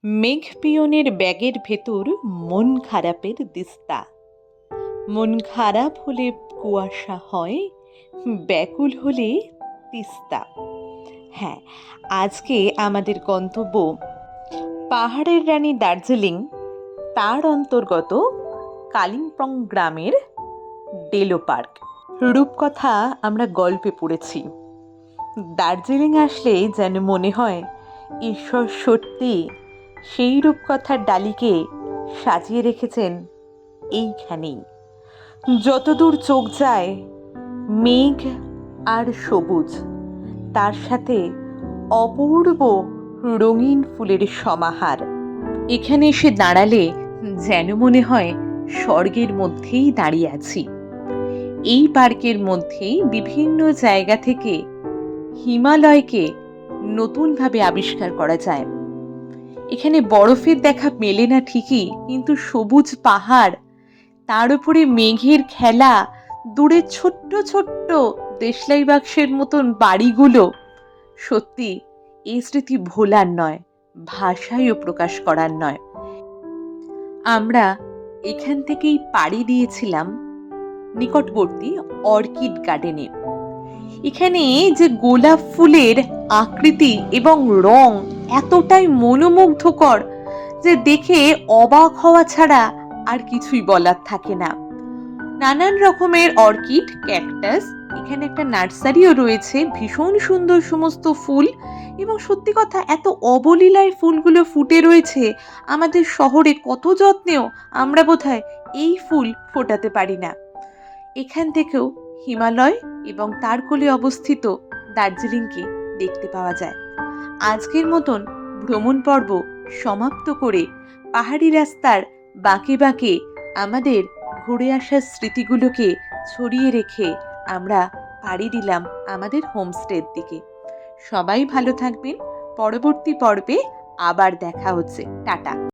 মেঘ পিয়নের ব্যাগের ভেতর মন খারাপের দিস্তা। মন খারাপ হলে কুয়াশা হয়, ব্যাকুল হলে তিস্তা। হ্যাঁ, আজকে আমাদের গন্তব্য পাহাড়ের রানী দার্জিলিং, তার অন্তর্গত কালিম্পং গ্রামের ডেলো পার্ক। রূপকথা আমরা গল্পে পড়েছি। দার্জিলিং আসলে যেন মনে হয় ঈশ্বর সত্যি সেই রূপকথার ডালিকে সাজিয়ে রেখেছেন এইখানেই। যতদূর চোখ যায় মেঘ আর সবুজ, তার সাথে অপূর্ব রঙিন ফুলের সমাহার। এখানে এসে দাঁড়ালে যেন মনে হয় স্বর্গের মধ্যেই দাঁড়িয়ে আছি। এই পার্কের মধ্যেই বিভিন্ন জায়গা থেকে হিমালয়কে নতুনভাবে আবিষ্কার করা যায়। এখানে বরফের দেখা মেলে না ঠিকই, কিন্তু সবুজ পাহাড়, তার উপরে মেঘের খেলা, দূরে ছোট্ট ছোট্ট দেশলাই বাক্সের মতন বাড়িগুলো, সত্যি এই স্মৃতি ভোলার নয়, ভাষায়ও প্রকাশ করার নয়। আমরা এখান থেকেই পাড়ি দিয়েছিলাম নিকটবর্তী অর্কিড গার্ডেনে। এখানে যে গোলাপ ফুলের আকৃতি এবং রং এতটাই মনোমুগ্ধকর যে দেখে অবাক হওয়া ছাড়া আর কিছুই বলার থাকে না। নানান রকমের অর্কিড, ক্যাকটাস, এখানে একটা নার্সারিও রয়েছে, ভীষণ সুন্দর সমস্ত ফুল। এবং সত্যি কথা, এত অবলীলায় ফুলগুলো ফুটে রয়েছে, আমাদের শহরে কত যত্নেও আমরা বোধহয় এই ফুল ফোটাতে পারি না। এখান থেকেও হিমালয় এবং তার কোলে অবস্থিত দার্জিলিংকে দেখতে পাওয়া যায়। আজকের মতন ভ্রমণ পর্ব সমাপ্ত করে পাহাড়ি রাস্তার বাঁকে বাঁকে আমাদের ঘুরে আসার স্মৃতিগুলোকে ছড়িয়ে রেখে আমরা পাড়ি দিলাম আমাদের হোমস্টের দিকে। সবাই ভালো থাকবেন। পরবর্তী পর্বে আবার দেখা হচ্ছে। টাটা।